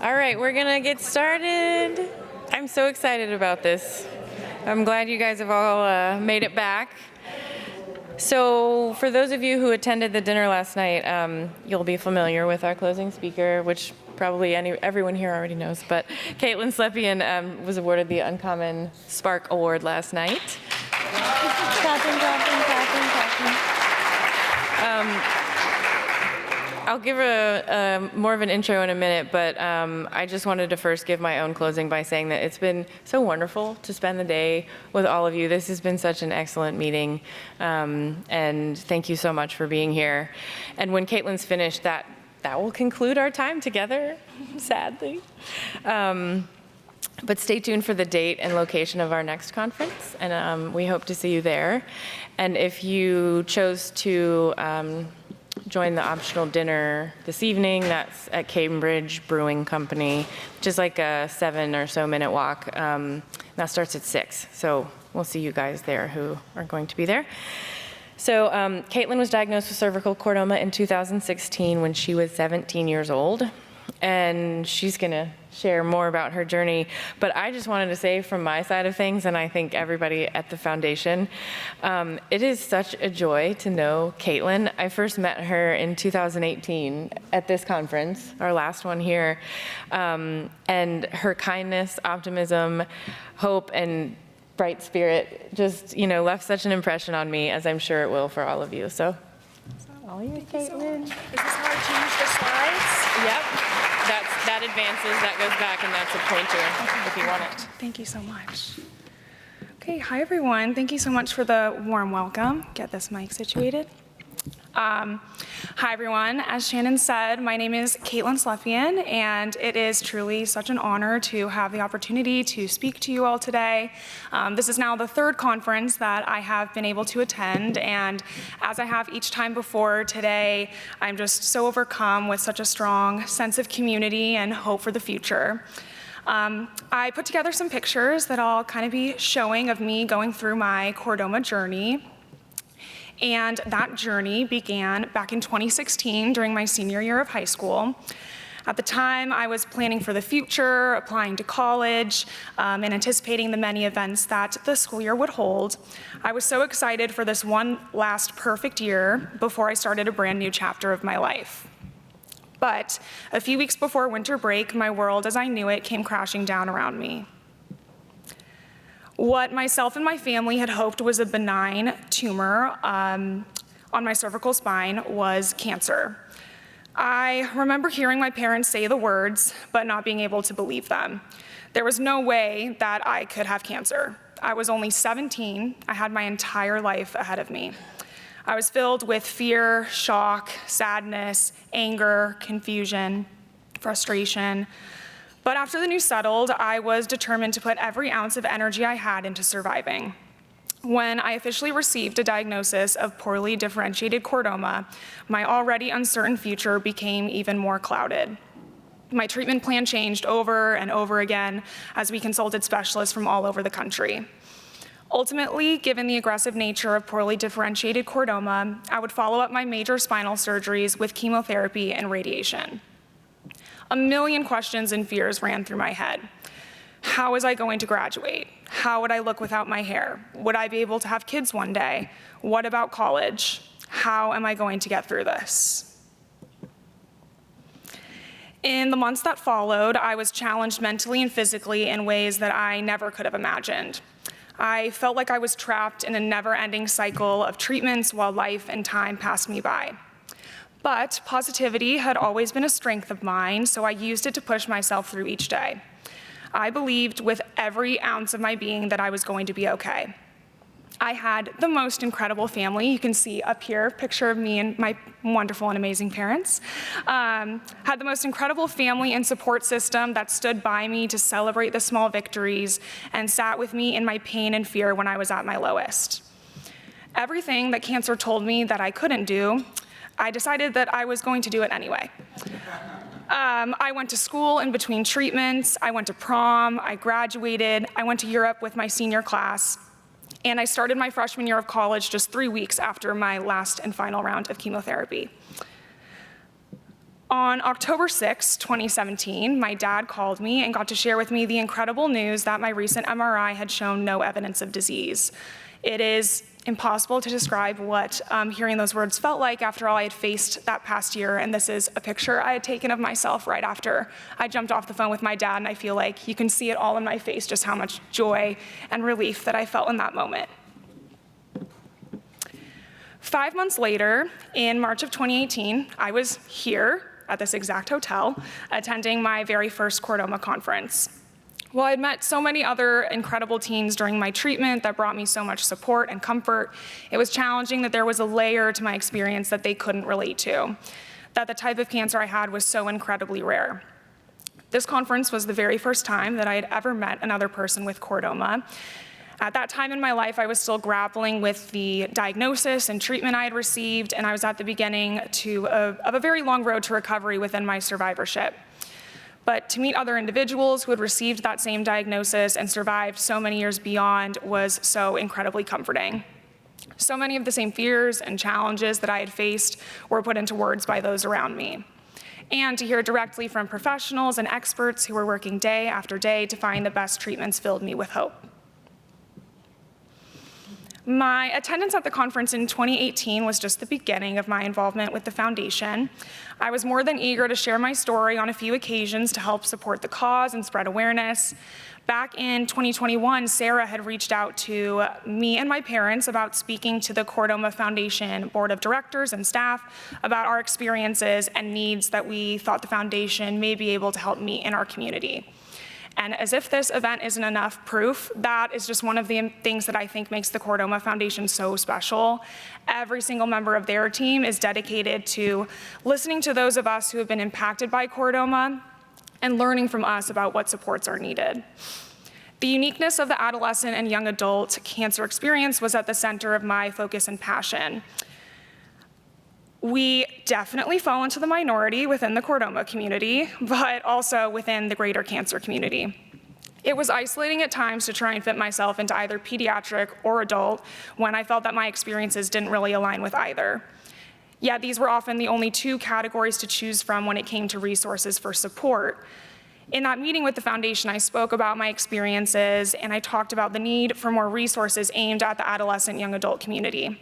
All right, we're gonna get started. I'm so excited about this. I'm glad you guys have all made it back. So for those of you who attended the dinner last night, you'll be familiar with our closing speaker, which probably everyone here already knows, but Kaitlin Slepian was awarded the Uncommon Spark Award last night. Clapping. I'll give more of an intro in a minute, but I just wanted to first give my own closing by saying that it's been so wonderful to spend the day with all of you. This has been such an excellent meeting, and thank you so much for being here. And when Kaitlin's finished, that will conclude our time together, sadly. But stay tuned for the date and location of our next conference, and we hope to see you there. And if you chose to join the optional dinner this evening, that's at Cambridge Brewing Company, which is like a 7 or so minute walk. That starts at 6, so we'll see you guys there who are going to be there. So Kaitlin was diagnosed with cervical chordoma in 2016 when she was 17 years old, and she's gonna share more about her journey. But I just wanted to say from my side of things, and I think everybody at the foundation, it is such a joy to know Kaitlin. I first met her in 2018 at this conference, our last one here, and her kindness, optimism, hope, and bright spirit just, left such an impression on me, as I'm sure it will for all of you. So, all you, Kaitlin. Is this how I change the slides? Yep. That advances, that goes back, and that's a pointer if you want it. Thank you so much. Okay, hi everyone. Thank you so much for the warm welcome. Get this mic situated. Hi everyone. As Shannon said, my name is Kaitlin Slepian, and it is truly such an honor to have the opportunity to speak to you all today. This is now the third conference that I have been able to attend, and as I have each time before today, I'm just so overcome with such a strong sense of community and hope for the future. I put together some pictures that I'll kind of be showing of me going through my chordoma journey. And that journey began back in 2016 during my senior year of high school. At the time, I was planning for the future, applying to college, and anticipating the many events that the school year would hold. I was so excited for this one last perfect year before I started a brand new chapter of my life. But a few weeks before winter break, my world as I knew it came crashing down around me. What myself and my family had hoped was a benign tumor on my cervical spine was cancer. I remember hearing my parents say the words, but not being able to believe them. There was no way that I could have cancer. I was only 17. I had my entire life ahead of me. I was filled with fear, shock, sadness, anger, confusion, frustration. But after the news settled, I was determined to put every ounce of energy I had into surviving. When I officially received a diagnosis of poorly differentiated chordoma, my already uncertain future became even more clouded. My treatment plan changed over and over again as we consulted specialists from all over the country. Ultimately, given the aggressive nature of poorly differentiated chordoma, I would follow up my major spinal surgeries with chemotherapy and radiation. A million questions and fears ran through my head. How was I going to graduate? How would I look without my hair? Would I be able to have kids one day? What about college? How am I going to get through this? In the months that followed, I was challenged mentally and physically in ways that I never could have imagined. I felt like I was trapped in a never-ending cycle of treatments while life and time passed me by. But positivity had always been a strength of mine, so I used it to push myself through each day. I believed with every ounce of my being that I was going to be okay. I had the most incredible family. You can see up here a picture of me and my wonderful and amazing parents. Had the most incredible family and support system that stood by me to celebrate the small victories and sat with me in my pain and fear when I was at my lowest. Everything that cancer told me that I couldn't do, I decided that I was going to do it anyway. I went to school in between treatments, I went to prom, I graduated, I went to Europe with my senior class, and I started my freshman year of college just 3 weeks after my last and final round of chemotherapy. On October 6, 2017, my dad called me and got to share with me the incredible news that my recent MRI had shown no evidence of disease. It is impossible to describe what hearing those words felt like after all I had faced that past year, and this is a picture I had taken of myself right after I jumped off the phone with my dad, and I feel like you can see it all in my face, just how much joy and relief that I felt in that moment. 5 months later, in March of 2018, I was here at this exact hotel, attending my very first Chordoma conference. While I'd met so many other incredible teens during my treatment that brought me so much support and comfort, it was challenging that there was a layer to my experience that they couldn't relate to, that the type of cancer I had was so incredibly rare. This conference was the very first time that I had ever met another person with chordoma. At that time in my life, I was still grappling with the diagnosis and treatment I had received, and I was at the beginning of a very long road to recovery within my survivorship. But to meet other individuals who had received that same diagnosis and survived so many years beyond was so incredibly comforting. So many of the same fears and challenges that I had faced were put into words by those around me. And to hear directly from professionals and experts who were working day after day to find the best treatments filled me with hope. My attendance at the conference in 2018 was just the beginning of my involvement with the foundation. I was more than eager to share my story on a few occasions to help support the cause and spread awareness. Back in 2021, Sarah had reached out to me and my parents about speaking to the Chordoma Foundation Board of Directors and staff about our experiences and needs that we thought the foundation may be able to help meet in our community. And as if this event isn't enough proof, that is just one of the things that I think makes the Chordoma Foundation so special. Every single member of their team is dedicated to listening to those of us who have been impacted by chordoma and learning from us about what supports are needed. The uniqueness of the adolescent and young adult cancer experience was at the center of my focus and passion. We definitely fall into the minority within the chordoma community, but also within the greater cancer community. It was isolating at times to try and fit myself into either pediatric or adult when I felt that my experiences didn't really align with either. Yet these were often the only two categories to choose from when it came to resources for support. In that meeting with the foundation, I spoke about my experiences and I talked about the need for more resources aimed at the adolescent young adult community.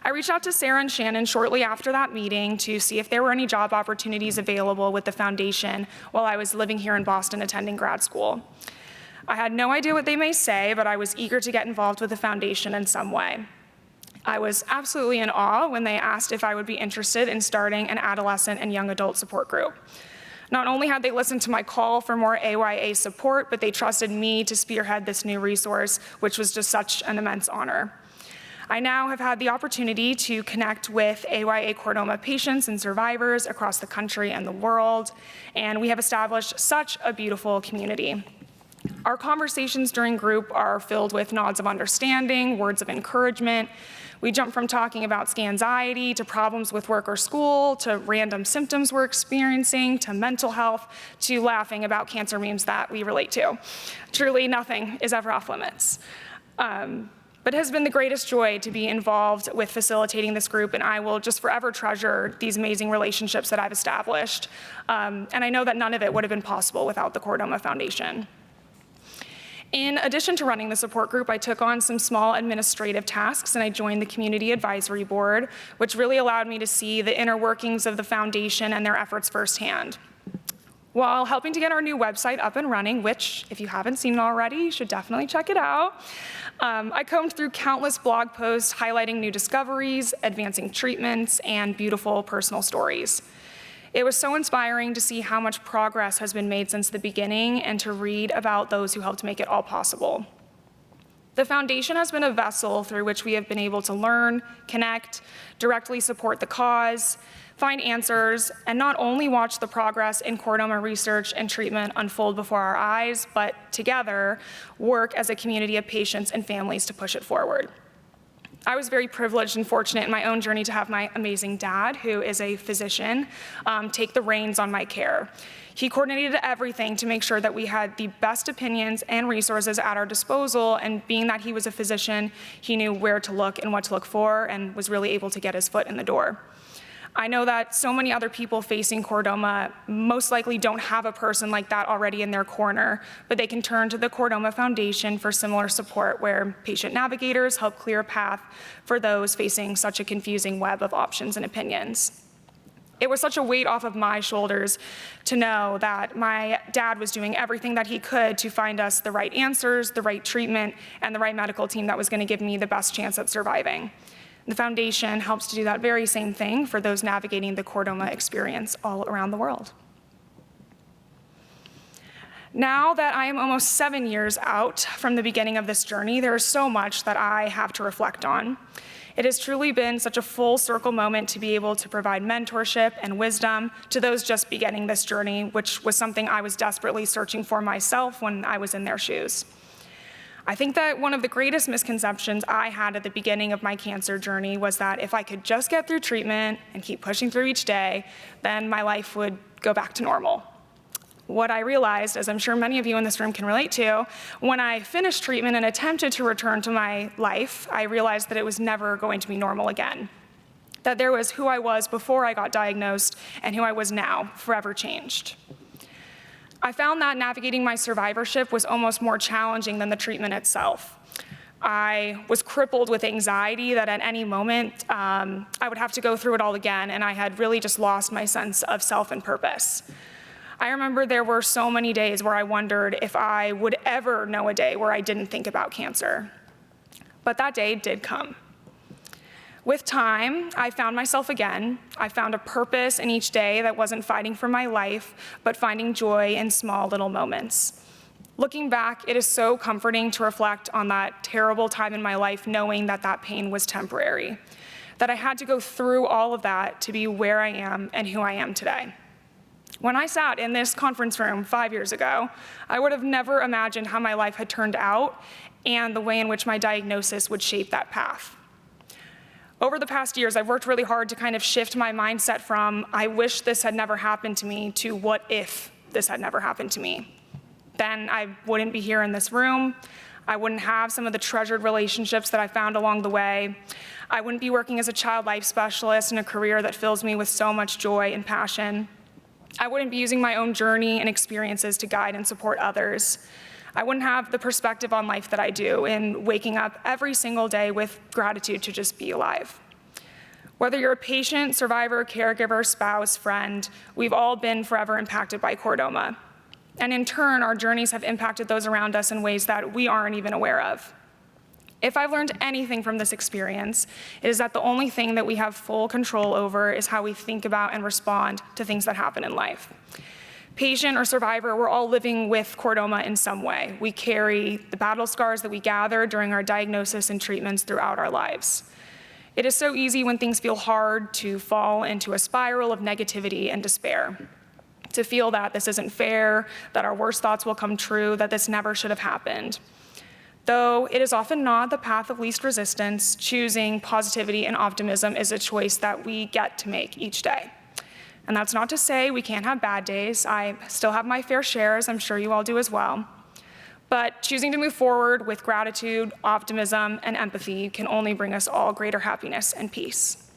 I reached out to Sarah and Shannon shortly after that meeting to see if there were any job opportunities available with the foundation while I was living here in Boston attending grad school. I had no idea what they may say, but I was eager to get involved with the foundation in some way. I was absolutely in awe when they asked if I would be interested in starting an adolescent and young adult support group. Not only had they listened to my call for more AYA support, but they trusted me to spearhead this new resource, which was just such an immense honor. I now have had the opportunity to connect with AYA chordoma patients and survivors across the country and the world, and we have established such a beautiful community. Our conversations during group are filled with nods of understanding, words of encouragement. We jump from talking about scanxiety to problems with work or school, to random symptoms we're experiencing, to mental health, to laughing about cancer memes that we relate to. Truly, nothing is ever off limits. But it has been the greatest joy to be involved with facilitating this group, and I will just forever treasure these amazing relationships that I've established. And I know that none of it would have been possible without the Chordoma Foundation. In addition to running the support group, I took on some small administrative tasks and I joined the Community Advisory Board, which really allowed me to see the inner workings of the foundation and their efforts firsthand. While helping to get our new website up and running, which, if you haven't seen it already, you should definitely check it out, I combed through countless blog posts highlighting new discoveries, advancing treatments, and beautiful personal stories. It was so inspiring to see how much progress has been made since the beginning and to read about those who helped make it all possible. The foundation has been a vessel through which we have been able to learn, connect, directly support the cause, find answers, and not only watch the progress in chordoma research and treatment unfold before our eyes, but together work as a community of patients and families to push it forward. I was very privileged and fortunate in my own journey to have my amazing dad, who is a physician, take the reins on my care. He coordinated everything to make sure that we had the best opinions and resources at our disposal, and being that he was a physician, he knew where to look and what to look for and was really able to get his foot in the door. I know that so many other people facing chordoma most likely don't have a person like that already in their corner, but they can turn to the Chordoma Foundation for similar support where patient navigators help clear a path for those facing such a confusing web of options and opinions. It was such a weight off of my shoulders to know that my dad was doing everything that he could to find us the right answers, the right treatment, and the right medical team that was going to give me the best chance at surviving. The foundation helps to do that very same thing for those navigating the chordoma experience all around the world. Now that I am almost 7 years out from the beginning of this journey, there is so much that I have to reflect on. It has truly been such a full circle moment to be able to provide mentorship and wisdom to those just beginning this journey, which was something I was desperately searching for myself when I was in their shoes. I think that one of the greatest misconceptions I had at the beginning of my cancer journey was that if I could just get through treatment and keep pushing through each day, then my life would go back to normal. What I realized, as I'm sure many of you in this room can relate to, when I finished treatment and attempted to return to my life, I realized that it was never going to be normal again. That there was who I was before I got diagnosed and who I was now, forever changed. I found that navigating my survivorship was almost more challenging than the treatment itself. I was crippled with anxiety that at any moment I would have to go through it all again, and I had really just lost my sense of self and purpose. I remember there were so many days where I wondered if I would ever know a day where I didn't think about cancer. But that day did come. With time, I found myself again. I found a purpose in each day that wasn't fighting for my life, but finding joy in small little moments. Looking back, it is so comforting to reflect on that terrible time in my life, knowing that that pain was temporary, that I had to go through all of that to be where I am and who I am today. When I sat in this conference room 5 years ago, I would have never imagined how my life had turned out and the way in which my diagnosis would shape that path. Over the past years, I've worked really hard to kind of shift my mindset from, I wish this had never happened to me, to what if this had never happened to me? Then I wouldn't be here in this room. I wouldn't have some of the treasured relationships that I found along the way. I wouldn't be working as a child life specialist in a career that fills me with so much joy and passion. I wouldn't be using my own journey and experiences to guide and support others. I wouldn't have the perspective on life that I do in waking up every single day with gratitude to just be alive. Whether you're a patient, survivor, caregiver, spouse, friend, we've all been forever impacted by chordoma. And in turn, our journeys have impacted those around us in ways that we aren't even aware of. If I've learned anything from this experience, it is that the only thing that we have full control over is how we think about and respond to things that happen in life. Patient or survivor, we're all living with chordoma in some way. We carry the battle scars that we gather during our diagnosis and treatments throughout our lives. It is so easy when things feel hard to fall into a spiral of negativity and despair, to feel that this isn't fair, that our worst thoughts will come true, that this never should have happened. Though it is often not the path of least resistance, choosing positivity and optimism is a choice that we get to make each day. And that's not to say we can't have bad days. I still have my fair share, as I'm sure you all do as well. But choosing to move forward with gratitude, optimism, and empathy can only bring us all greater happiness and peace.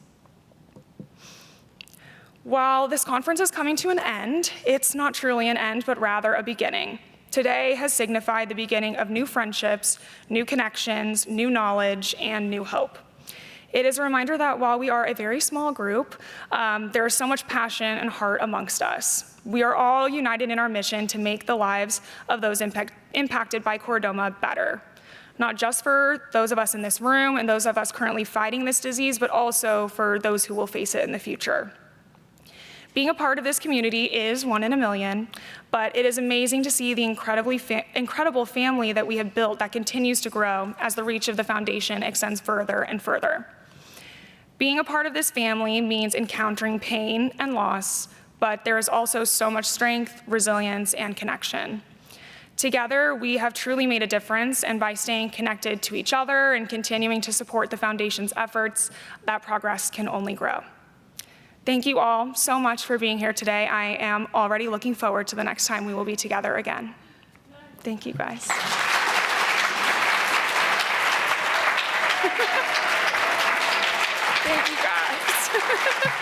While this conference is coming to an end, it's not truly an end, but rather a beginning. Today has signified the beginning of new friendships, new connections, new knowledge, and new hope. It is a reminder that while we are a very small group, there is so much passion and heart amongst us. We are all united in our mission to make the lives of those impacted by chordoma better, not just for those of us in this room and those of us currently fighting this disease, but also for those who will face it in the future. Being a part of this community is 1 in a million, but it is amazing to see the incredible family that we have built that continues to grow as the reach of the foundation extends further and further. Being a part of this family means encountering pain and loss, but there is also so much strength, resilience, and connection. Together, we have truly made a difference, and by staying connected to each other and continuing to support the foundation's efforts, that progress can only grow. Thank you all so much for being here today. I am already looking forward to the next time we will be together again. Thank you, guys. Thank you, guys.